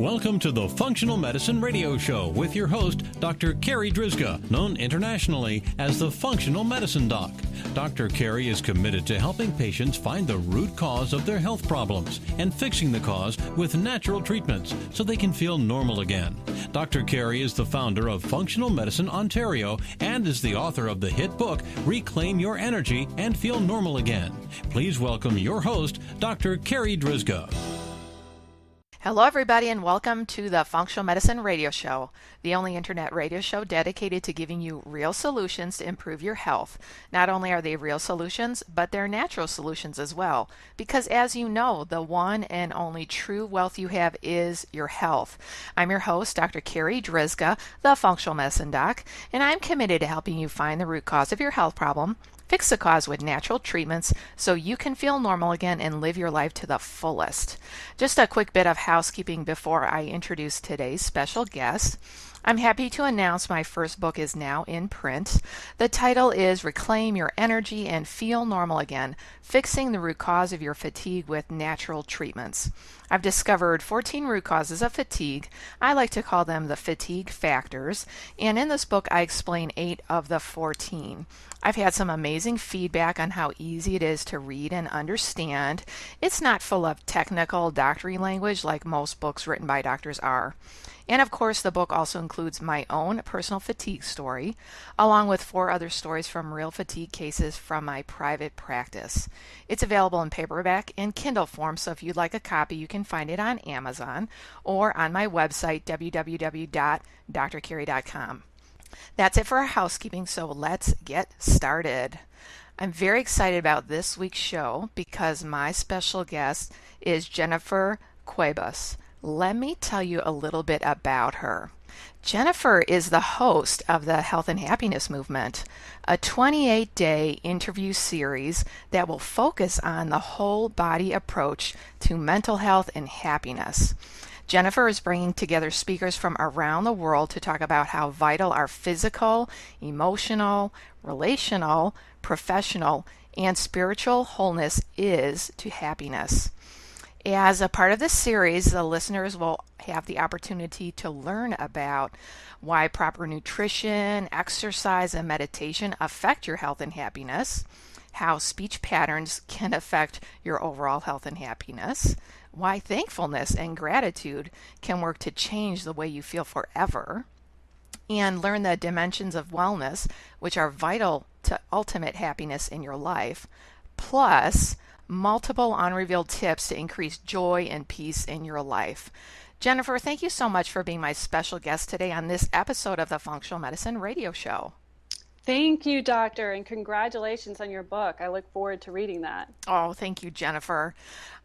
Welcome to the Functional Medicine Radio Show with your host, Dr. Carri Drzyzga, known internationally as the Functional Medicine Doc. Dr. Carri is committed to helping patients find the root cause of their health problems and fixing the cause with natural treatments so they can feel normal again. Dr. Carri is the founder of Functional Medicine Ontario and is the author of the hit book, Reclaim Your Energy and Feel Normal Again. Please welcome your host, Dr. Carri Drzyzga. Hello, everybody, and welcome to the Functional Medicine Radio Show, the only internet radio show dedicated to giving you real solutions to improve your health. Not only are they real solutions, but they're natural solutions as well. Because as you know, the one and only true wealth you have is your health. I'm your host, Dr. Carri Drzyzga, the Functional Medicine Doc, and I'm committed to helping you find the root cause of your health problem, fix the cause with natural treatments so you can feel normal again and live your life to the fullest. Just a quick bit of housekeeping before I introduce today's special guest. I'm happy to announce my first book is now in print. The title is Reclaim Your Energy and Feel Normal Again, Fixing the Root Cause of Your Fatigue with Natural Treatments. I've discovered 14 root causes of fatigue. I like to call them the fatigue factors, and in this book I explain 8 of the 14. I've had some amazing feedback on how easy it is to read and understand. It's not full of technical doctory language like most books written by doctors are. And of course, the book also includes my own personal fatigue story, along with 4 other stories from real fatigue cases from my private practice. It's available in paperback and Kindle form, so if you'd like a copy, you can find it on Amazon or on my website, www.drcarri.com. That's it for our housekeeping, so let's get started. I'm very excited about this week's show because my special guest is Jennifer Cuebas. Let me tell you a little bit about her. Jennifer is the host of the Health and Happiness Movement, a 28-day interview series that will focus on the whole body approach to mental health and happiness. Jennifer is bringing together speakers from around the world to talk about how vital our physical, emotional, relational, professional, and spiritual wholeness is to happiness. As a part of this series, the listeners will have the opportunity to learn about why proper nutrition, exercise, and meditation affect your health and happiness, how speech patterns can affect your overall health and happiness, why thankfulness and gratitude can work to change the way you feel forever, and learn the dimensions of wellness, which are vital to ultimate happiness in your life, plus multiple unrevealed tips to increase joy and peace in your life. Jennifer, thank you so much for being my special guest today on this episode of the Functional Medicine Radio Show. Thank you, Doctor, and congratulations on your book. I look forward to reading that. Oh, thank you, Jennifer.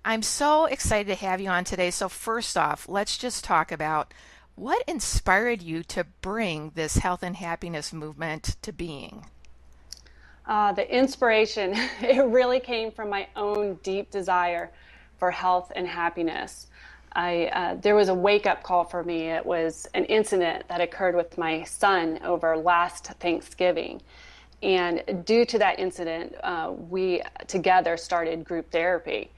I'm so excited to have you on today. So first off, let's just talk about what inspired you to bring this health and happiness movement to being. The inspiration, it really came from my own deep desire for health and happiness. There was a wake-up call for me. It was an incident that occurred with my son over last Thanksgiving. And due to that incident, we together started group therapy.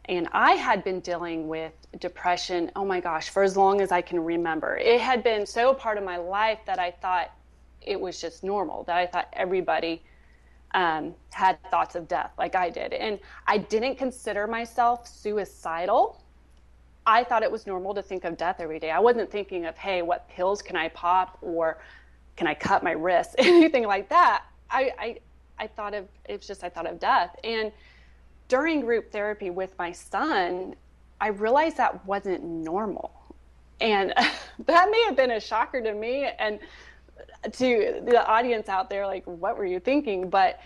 And I had been dealing with depression, oh my gosh, for as long as I can remember. It had been so a part of my life that I thought it was just normal, that I thought everybody had thoughts of death like I did. And I didn't consider myself suicidal. I thought it was normal to think of death every day. I wasn't thinking of, hey, what pills can I pop, or can I cut my wrist, anything like that. I thought of death. And during group therapy with my son, I realized that wasn't normal. And that may have been a shocker to me and to the audience out there, like, what were you thinking? But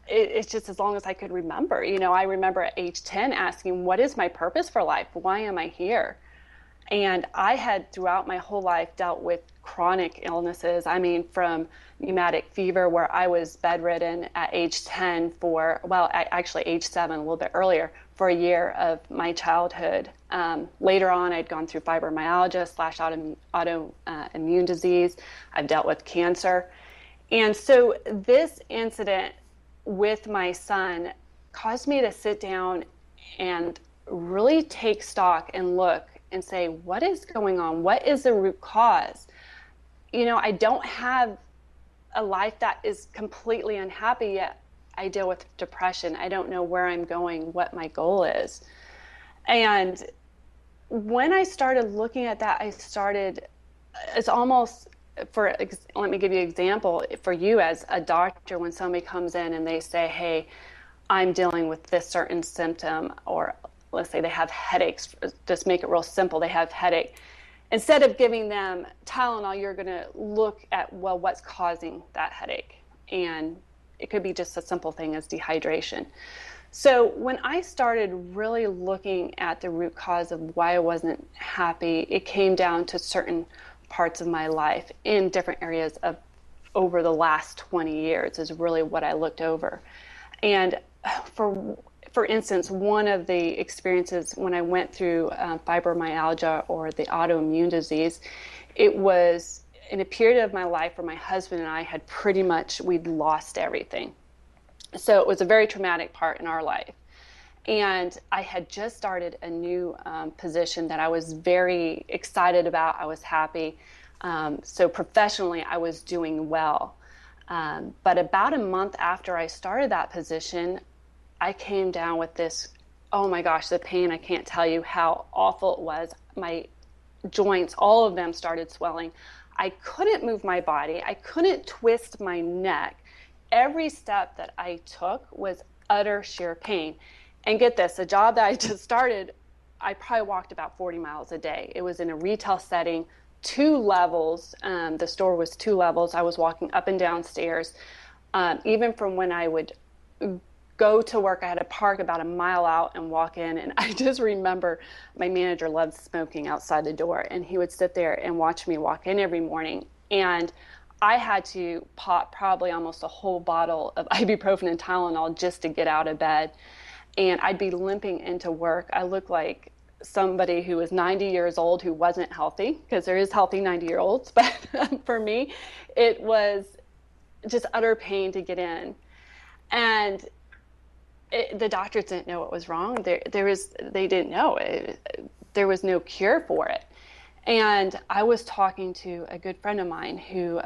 it's just as long as I could remember. You know, I remember at age 10 asking, what is my purpose for life? Why am I here? And I had throughout my whole life dealt with chronic illnesses. I mean, from pneumatic fever, where I was bedridden at age 10 for, well, actually age 7, a little bit earlier, for a year of my childhood. Later on, I'd gone through fibromyalgia / autoimmune disease. I've dealt with cancer. And so this incident with my son caused me to sit down and really take stock and look and say, what is going on? What is the root cause? I don't have a life that is completely unhappy, yet I deal with depression. I don't know where I'm going, what my goal is. And when I started looking at that, it's almost, let me give you an example for you as a doctor. When somebody comes in and they say, hey, I'm dealing with this certain symptom, or let's say they have headaches, just make it real simple, they have headache. Instead of giving them Tylenol, you're going to look at, well, what's causing that headache? And it could be just a simple thing as dehydration. So when I started really looking at the root cause of why I wasn't happy, it came down to certain parts of my life in different areas of over the last 20 years is really what I looked over. And for instance, one of the experiences when I went through fibromyalgia, or the autoimmune disease, it was in a period of my life where my husband and I had we'd lost everything. So it was a very traumatic part in our life. And I had just started a new position that I was very excited about. I was happy. So professionally, I was doing well. But about a month after I started that position, I came down with this, oh my gosh, the pain, I can't tell you how awful it was. My joints, all of them started swelling. I couldn't move my body. I couldn't twist my neck. Every step that I took was utter sheer pain. And get this, the job that I just started, I probably walked about 40 miles a day. It was in a retail setting, 2 levels. The store was 2 levels. I was walking up and down stairs. Even from when I would go to work, I had to park about a mile out and walk in. And I just remember my manager loved smoking outside the door, and he would sit there and watch me walk in every morning. And I had to pop probably almost a whole bottle of ibuprofen and Tylenol just to get out of bed. And I'd be limping into work. I looked like somebody who was 90 years old who wasn't healthy, because there is healthy 90-year-olds. But for me, it was just utter pain to get in. And the doctors didn't know what was wrong. They didn't know. There was no cure for it. And I was talking to a good friend of mine who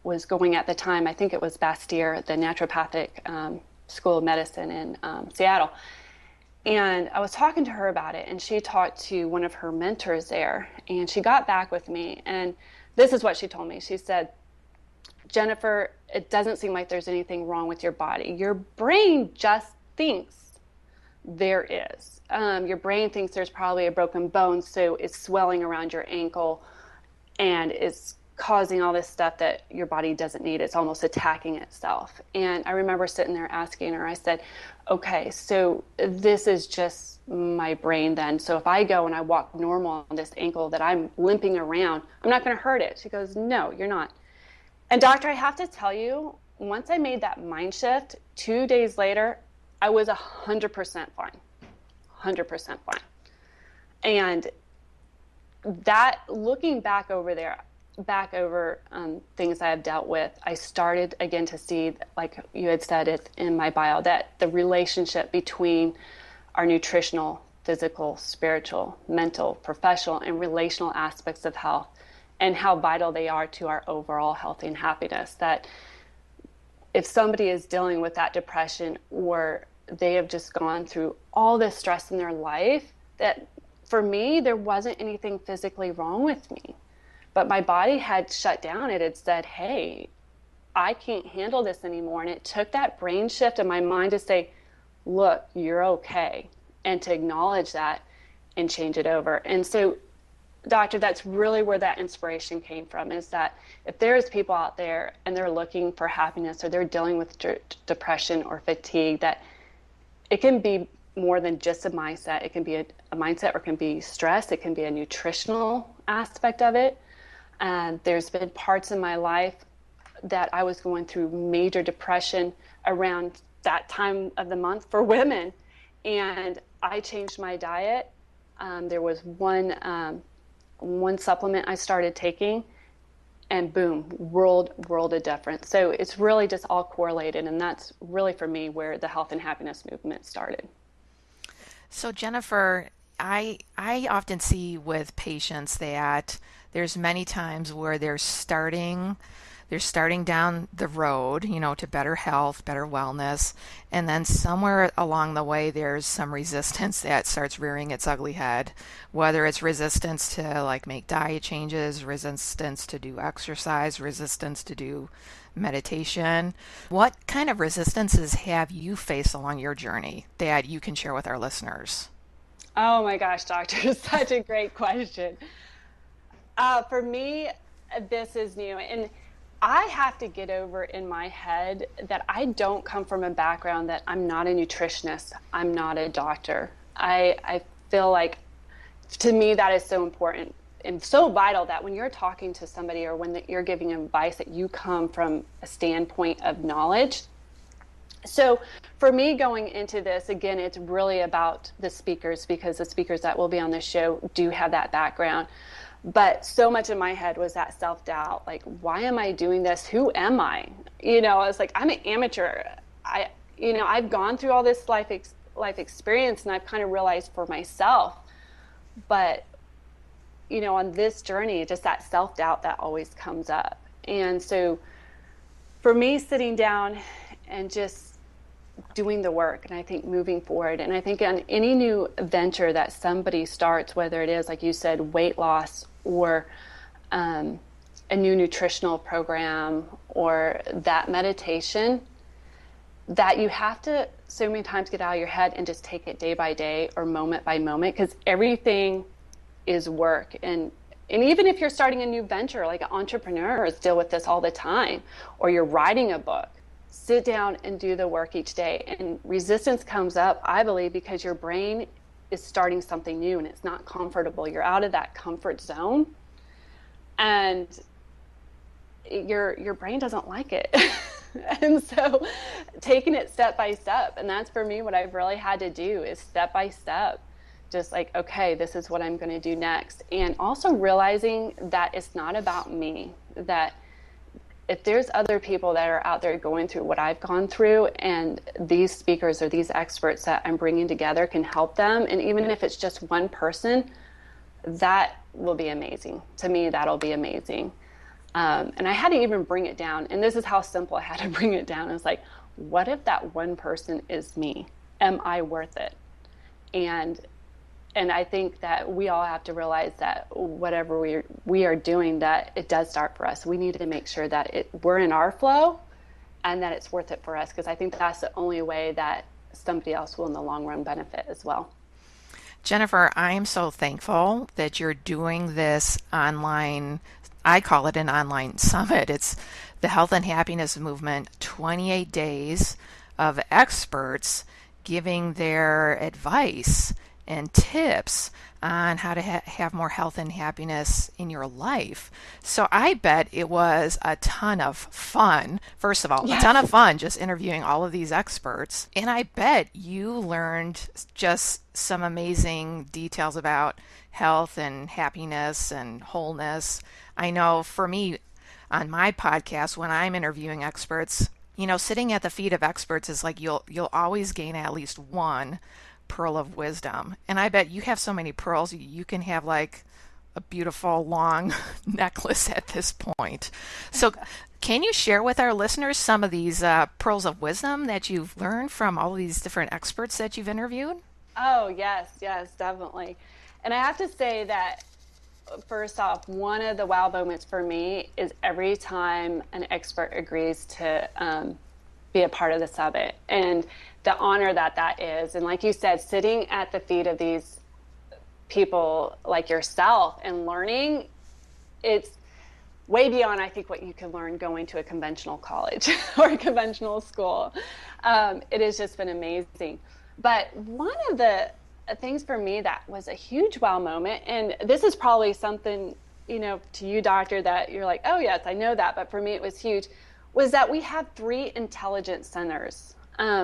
was going at the time, I think it was Bastyr, the naturopathic school of medicine in Seattle. And I was talking to her about it, and she talked to one of her mentors there, and she got back with me. And this is what she told me. She said, Jennifer, it doesn't seem like there's anything wrong with your body. Your brain just thinks there is. Your brain thinks there's probably a broken bone, so it's swelling around your ankle and it's causing all this stuff that your body doesn't need. It's almost attacking itself. And I remember sitting there asking her, I said, okay, so this is just my brain then. So if I go and I walk normal on this ankle that I'm limping around, I'm not going to hurt it. She goes, no, you're not. And doctor, I have to tell you, once I made that mind shift, 2 days later, I was 100% fine, 100% fine. And that, looking back over things I have dealt with, I started again to see, like you had said it in my bio, that the relationship between our nutritional, physical, spiritual, mental, professional, and relational aspects of health, and how vital they are to our overall health and happiness. That if somebody is dealing with that depression, or they have just gone through all this stress in their life, that for me, there wasn't anything physically wrong with me, but my body had shut down. It had said, hey, I can't handle this anymore. And it took that brain shift in my mind to say, look, you're okay, and to acknowledge that and change it over. And so, doctor, that's really where that inspiration came from, is that if there's people out there and they're looking for happiness, or they're dealing with depression or fatigue, that it can be more than just a mindset. It can be a mindset, or it can be stress. It can be a nutritional aspect of it. And there's been parts in my life that I was going through major depression around that time of the month for women. And I changed my diet. There was one supplement I started taking, and boom, world of difference. So it's really just all correlated, and that's really for me where the health and happiness movement started. So Jennifer, I often see with patients that there's many times where they're starting down the road, to better health, better wellness, and then somewhere along the way there's some resistance that starts rearing its ugly head, whether it's resistance to like make diet changes, resistance to do exercise, resistance to do meditation. What kind of resistances have you faced along your journey that you can share with our listeners? Oh my gosh, doctor, such a great question. For me, this is new. And I have to get over in my head that I don't come from a background that I'm not a nutritionist. I'm not a doctor. I feel like, to me, that is so important and so vital that when you're talking to somebody or when you're giving advice, that you come from a standpoint of knowledge. So for me going into this, again, it's really about the speakers, because the speakers that will be on this show do have that background. But so much in my head was that self-doubt, like, why am I doing this? Who am I? I was like, I'm an amateur. I've gone through all this life experience, and I've kind of realized for myself. But, on this journey, just that self-doubt that always comes up. And so for me, sitting down and just doing the work, and I think moving forward, and I think on any new venture that somebody starts, whether it is, like you said, weight loss or a new nutritional program or that meditation, that you have to so many times get out of your head and just take it day by day or moment by moment, because everything is work. And even if you're starting a new venture, like entrepreneurs deal with this all the time, or you're writing a book, sit down and do the work each day. And resistance comes up, I believe, because your brain is starting something new and it's not comfortable. You're out of that comfort zone, and your brain doesn't like it. And so taking it step by step, and that's for me what I've really had to do, is step by step, just like, okay, this is what I'm going to do next. And also realizing that it's not about me, that if there's other people that are out there going through what I've gone through, and these speakers or these experts that I'm bringing together can help them, and even if it's just one person, that will be amazing. To me, that'll be amazing. And I had to even bring it down, and this is how simple I had to bring it down. I was like, what if that one person is me? Am I worth it? And I think that we all have to realize that whatever we are doing, that it does start for us. We need to make sure that we're in our flow and that it's worth it for us, because I think that's the only way that somebody else will in the long run benefit as well. Jennifer, I am so thankful that you're doing this online. I call it an online summit. It's the Health and Happiness Movement, 28 days of experts giving their advice and tips on how to have more health and happiness in your life. So I bet it was a ton of fun. First of all, yes, a ton of fun just interviewing all of these experts. And I bet you learned just some amazing details about health and happiness and wholeness. I know for me on my podcast, when I'm interviewing experts, sitting at the feet of experts is like you'll always gain at least one pearl of wisdom. And I bet you have so many pearls, you can have like a beautiful long necklace at this point. So can you share with our listeners some of these pearls of wisdom that you've learned from all these different experts that you've interviewed? Oh, yes, definitely. And I have to say that, first off, one of the wow moments for me is every time an expert agrees to be a part of the summit, and the honor that is. And like you said, sitting at the feet of these people like yourself and learning, it's way beyond, I think, what you can learn going to a conventional college or a conventional school. It has just been amazing. But one of the things for me that was a huge wow moment, and this is probably something, to you, doctor, that you're like, oh yes, I know that, but for me it was huge, was that we have 3 intelligence centers.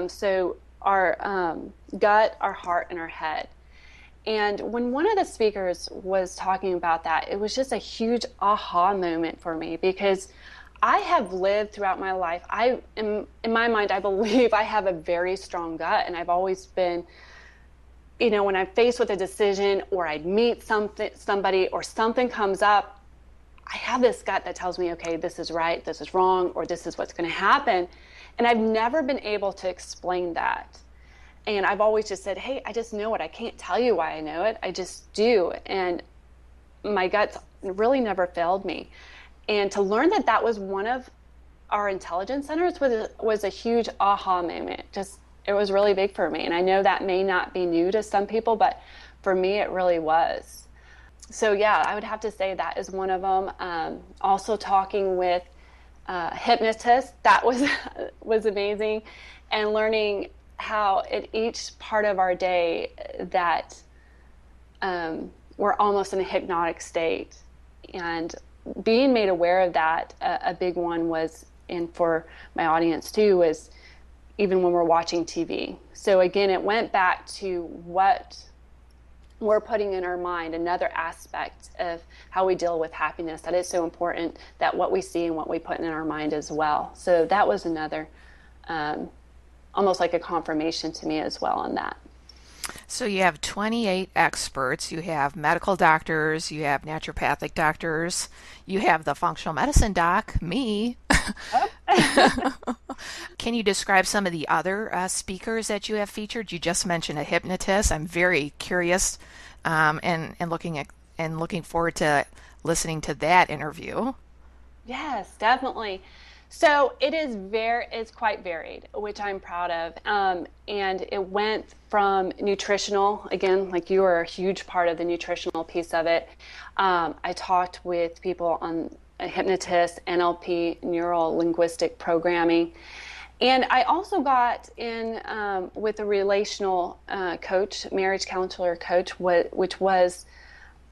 So our gut, our heart, and our head. And when one of the speakers was talking about that, it was just a huge aha moment for me, because I have lived throughout my life. In my mind, I believe I have a very strong gut, and I've always been when I'm faced with a decision, or I'd meet somebody, or something comes up, I have this gut that tells me, okay, this is right, this is wrong, or this is what's going to happen. And I've never been able to explain that. And I've always just said, hey, I just know it. I can't tell you why I know it. I just do. And my guts really never failed me. And to learn that that was one of our intelligence centers was a huge aha moment. It was really big for me. And I know that may not be new to some people, but for me, it really was. So yeah, I would have to say that is one of them. Also talking with hypnotists, that was amazing. And learning how at each part of our day that we're almost in a hypnotic state. And being made aware of that, a big one was, and for my audience too, was even when we're watching TV. So again, it went back to what we're putting in our mind, another aspect of how we deal with happiness. That is so important, that what we see and what we put in our mind as well. So that was another, almost like a confirmation to me as well on that. So you have 28 experts, you have medical doctors, you have naturopathic doctors, you have the functional medicine doc, me. Oh. Can you describe some of the other speakers that you have featured? You just mentioned a hypnotist. I'm very curious and looking forward to listening to that interview. Yes, definitely. So it's quite varied, which I'm proud of. And it went from nutritional, again, like you are a huge part of the nutritional piece of it. I talked with people on a hypnotist, NLP, neuro-linguistic programming. And I also got in with a relational coach, marriage counselor coach, which was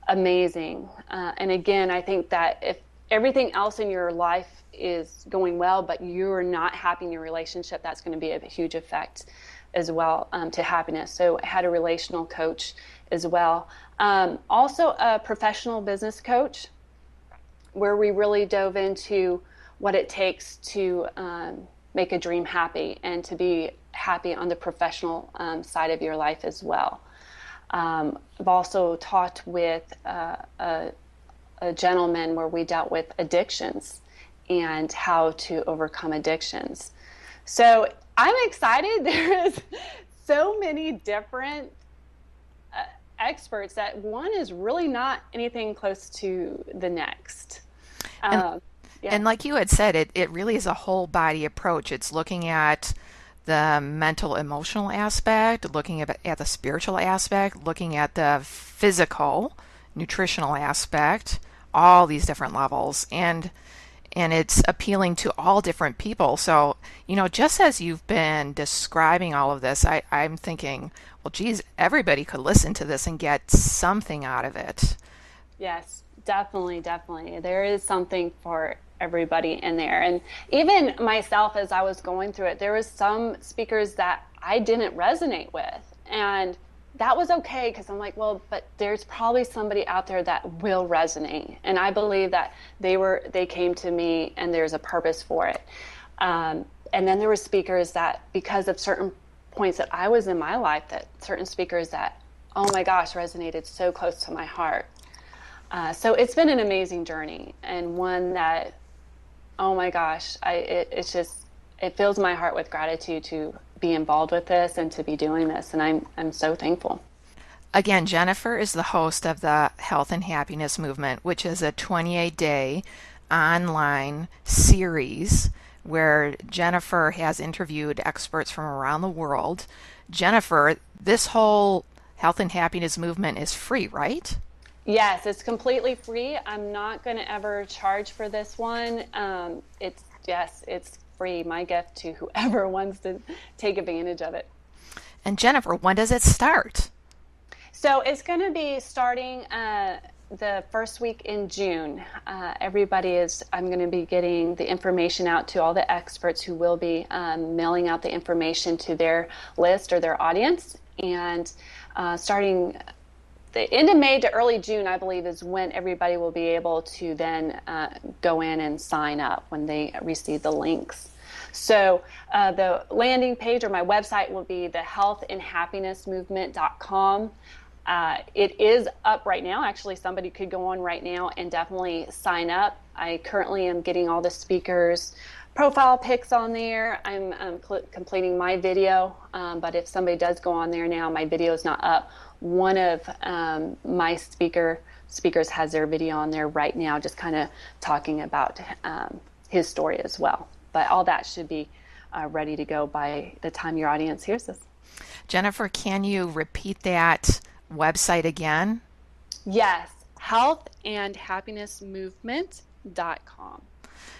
amazing. And again, I think that if everything else in your life is going well, but you're not happy in your relationship, that's going to be a huge effect as well to happiness. So I had a relational coach as well. Also a professional business coach, where we really dove into what it takes to make a dream happy and to be happy on the professional side of your life as well. I've also talked with a gentleman where we dealt with addictions and how to overcome addictions. So I'm excited. There is so many different experts that one is really not anything close to the next. Yeah. And like you had said, it really is a whole body approach. It's looking at the mental, emotional aspect, looking at the spiritual aspect, looking at the physical, nutritional aspect, all these different levels. And it's appealing to all different people. So, just as you've been describing all of this, I'm thinking, well, geez, everybody could listen to this and get something out of it. Yes, definitely. There is something for everybody in there. And even myself, as I was going through it, there was some speakers that I didn't resonate with. And that was okay, because I'm like, well, but there's probably somebody out there that will resonate. And I believe that they came to me and there's a purpose for it. And then there were speakers that, because of certain points that I was in my life, that certain speakers that, oh my gosh, resonated so close to my heart. So it's been an amazing journey, and one that, oh my gosh, it fills my heart with gratitude to be involved with this and to be doing this, and I'm so thankful. Again, Jennifer is the host of the Health and Happiness Movement, which is a 28-day online series where Jennifer has interviewed experts from around the world. Jennifer, this whole Health and Happiness Movement is free, right? Yes, it's completely free. I'm not going to ever charge for this one. It's free. My gift to whoever wants to take advantage of it. And Jennifer, when does it start? So it's going to be starting the first week in June. I'm going to be getting the information out to all the experts who will be mailing out the information to their list or their audience, and starting the end of May to early June, I believe, is when everybody will be able to then go in and sign up when they receive the links. So the landing page or my website will be the healthandhappinessmovement.com. It is up right now. Actually, somebody could go on right now and definitely sign up. I currently am getting all the speakers' profile pics on there. I'm completing my video, but if somebody does go on there now, my video is not up. One of my speakers has their video on there right now, just kind of talking about his story as well. But all that should be ready to go by the time your audience hears this. Jennifer, can you repeat that website again? Yes, healthandhappinessmovement.com.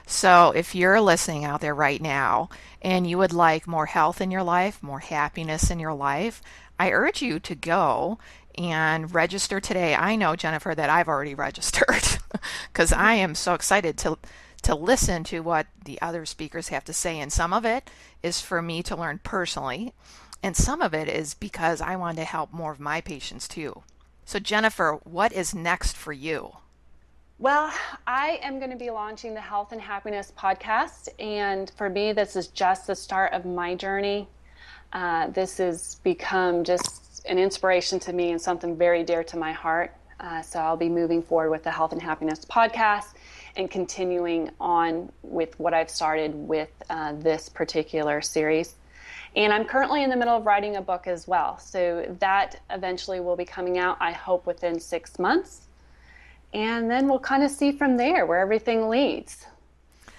So if you're listening out there right now and you would like more health in your life, more happiness in your life, I urge you to go and register today. I know, Jennifer, that I've already registered because I am so excited to listen to what the other speakers have to say. And some of it is for me to learn personally, and some of it is because I want to help more of my patients too. So Jennifer, what is next for you? Well, I am going to be launching the Health and Happiness podcast, and for me, this is just the start of my journey. This has become just an inspiration to me and something very dear to my heart. So I'll be moving forward with the Health and Happiness podcast and continuing on with what I've started with this particular series. And I'm currently in the middle of writing a book as well. So that eventually will be coming out, I hope, within 6 months. And then we'll kind of see from there where everything leads.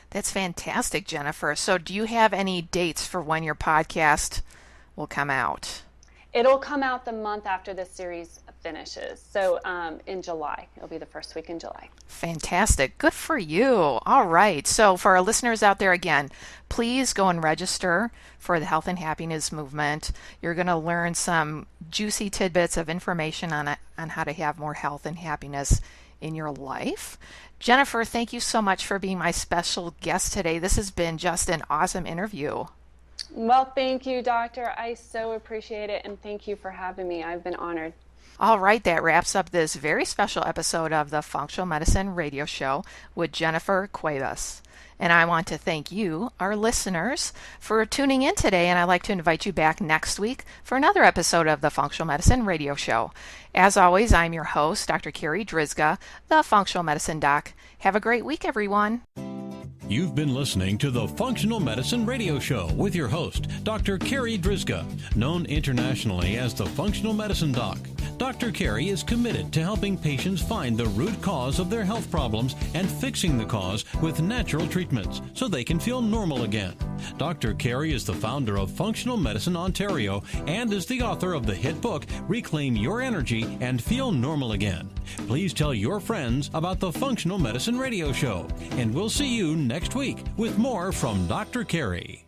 That's fantastic, Jennifer. So do you have any dates for when your podcast will come out? It'll come out the month after the series finishes. So in July. It'll be the first week in July. Fantastic. Good for you. All right. So for our listeners out there, again, please go and register for the Health and Happiness Movement. You're going to learn some juicy tidbits of information on how to have more health and happiness in your life. Jennifer, thank you so much for being my special guest today. This has been just an awesome interview. Well, thank you, Doctor. I so appreciate it, and thank you for having me. I've been honored. All right, that wraps up this very special episode of the Functional Medicine Radio Show with Jennifer Cuebas. And I want to thank you, our listeners, for tuning in today, and I'd like to invite you back next week for another episode of the Functional Medicine Radio Show. As always, I'm your host, Dr. Carri Drzyzga, the Functional Medicine Doc. Have a great week, everyone. You've been listening to the Functional Medicine Radio Show with your host, Dr. Carri Drzyzga, known internationally as the Functional Medicine Doc. Dr. Carri is committed to helping patients find the root cause of their health problems and fixing the cause with natural treatments so they can feel normal again. Dr. Carri is the founder of Functional Medicine Ontario and is the author of the hit book, Reclaim Your Energy and Feel Normal Again. Please tell your friends about the Functional Medicine Radio Show, and we'll see you next week with more from Dr. Carri.